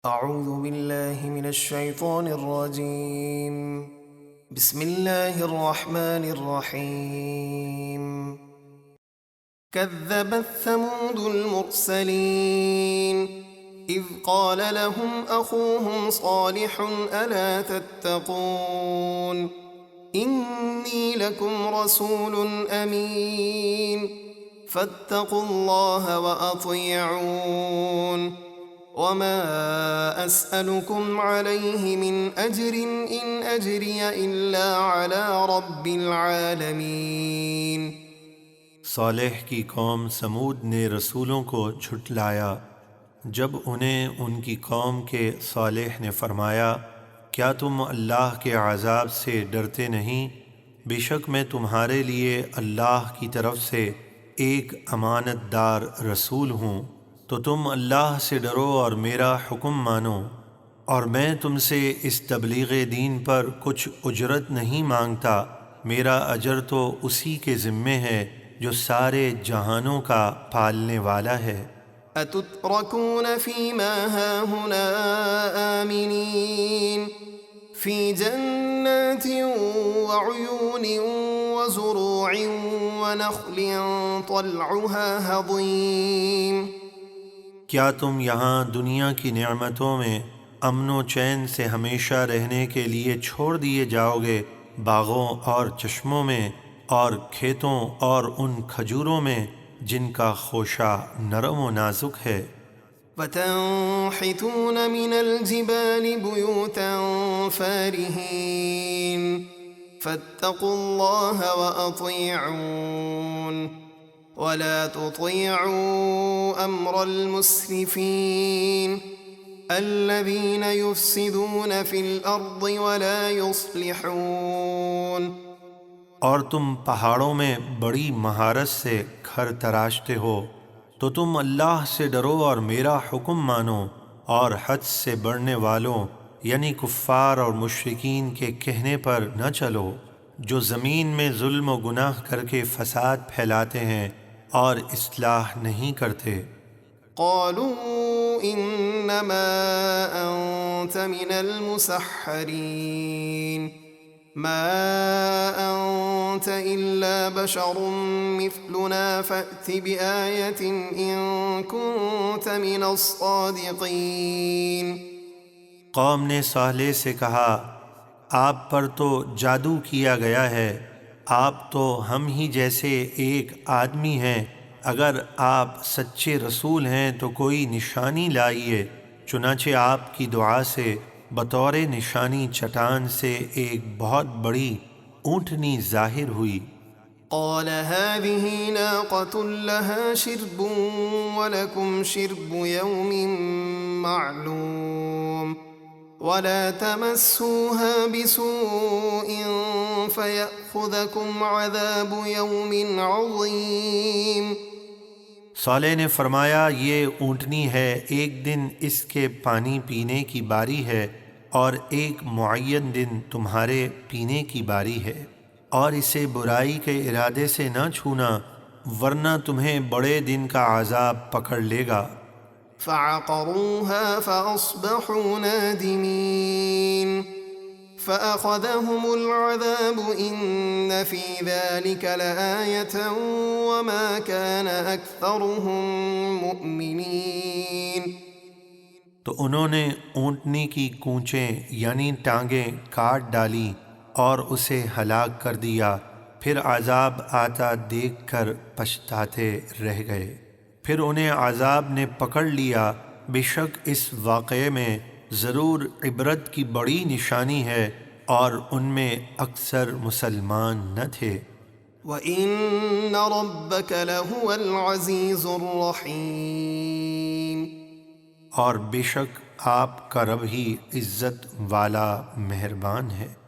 أعوذ بالله من الشيطان الرجيم. بسم الله الرحمن الرحيم. كذبت ثمود المرسلين إذ قال لهم أخوهم صالح ألا تتقون إني لكم رسول أمين فاتقوا الله وأطيعون وما أسألكم عليه من أجر إن أجري إلا على رب العالمين۔ صالح کی قوم سمود نے رسولوں کو جھٹلایا جب انہیں ان کی قوم کے صالح نے فرمایا کیا تم اللہ کے عذاب سے ڈرتے نہیں؟ بے شک میں تمہارے لیے اللہ کی طرف سے ایک امانت دار رسول ہوں، تو تم اللہ سے ڈرو اور میرا حکم مانو، اور میں تم سے اس تبلیغ دین پر کچھ اجرت نہیں مانگتا، میرا اجر تو اسی کے ذمے ہے جو سارے جہانوں کا پالنے والا ہے۔ أتتركون فيما هاهنا آمنين في جنات وعيون وزروع ونخل طلعها هضيم۔ کیا تم یہاں دنیا کی نعمتوں میں امن و چین سے ہمیشہ رہنے کے لیے چھوڑ دیے جاؤ گے، باغوں اور چشموں میں اور کھیتوں اور ان کھجوروں میں جن کا خوشہ نرم و نازک ہے؟ وَتَنْحِتُونَ مِنَ الْجِبَالِ بُيُوتًا فَارِهِينَ فَاتَّقُوا اللَّهَ وَأَطِيعُونَ وَلَا تُطِيعُوا أَمْرَ الْمُسْرِفِينَ الَّذِينَ يُفْسِدُونَ فِي الْأَرْضِ وَلَا يُصْلِحُونَ۔ اور تم پہاڑوں میں بڑی مہارت سے گھر تراشتے ہو، تو تم اللہ سے ڈرو اور میرا حکم مانو، اور حد سے بڑھنے والوں یعنی کفار اور مشرکین کے کہنے پر نہ چلو جو زمین میں ظلم و گناہ کر کے فساد پھیلاتے ہیں اور اصلاح نہیں کرتے۔ قالوا انما انت من المسحرین ما انت الا بشر مثلنا فأت بآیة ان كنت من الصادقین۔ قوم نے صالح سے کہا آپ پر تو جادو کیا گیا ہے، آپ تو ہم ہی جیسے ایک آدمی ہیں، اگر آپ سچے رسول ہیں تو کوئی نشانی لائیے۔ چنانچہ آپ کی دعا سے بطور نشانی چٹان سے ایک بہت بڑی اونٹنی ظاہر ہوئی۔ قال هذه ناقة لها شرب ولكم شرب يوم معلوم ولا تمسوها بسوء فيأخذكم عذاب يوم عظيم۔ صالح نے فرمایا یہ اونٹنی ہے، ایک دن اس کے پانی پینے کی باری ہے اور ایک معین دن تمہارے پینے کی باری ہے، اور اسے برائی کے ارادے سے نہ چھونا ورنہ تمہیں بڑے دن کا عذاب پکڑ لے گا۔ فعقروها فأصبحوا نادمين فأخذهم العذاب إن في ذلك لآية وما كان أكثرهم مؤمنين۔ تو انہوں نے اونٹنی کی کونچیں یعنی ٹانگیں کاٹ ڈالی اور اسے ہلاک کر دیا، پھر عذاب آتا دیکھ کر پچھتاتے رہ گئے، پھر انہیں عذاب نے پکڑ لیا۔ بے شک اس واقعے میں ضرور عبرت کی بڑی نشانی ہے اور ان میں اکثر مسلمان نہ تھے۔ وَإِنَّ رَبَّكَ لَهُوَ الْعَزِيزُ الرَّحِيمُ۔ اور بے شک آپ کا رب ہی عزت والا مہربان ہے۔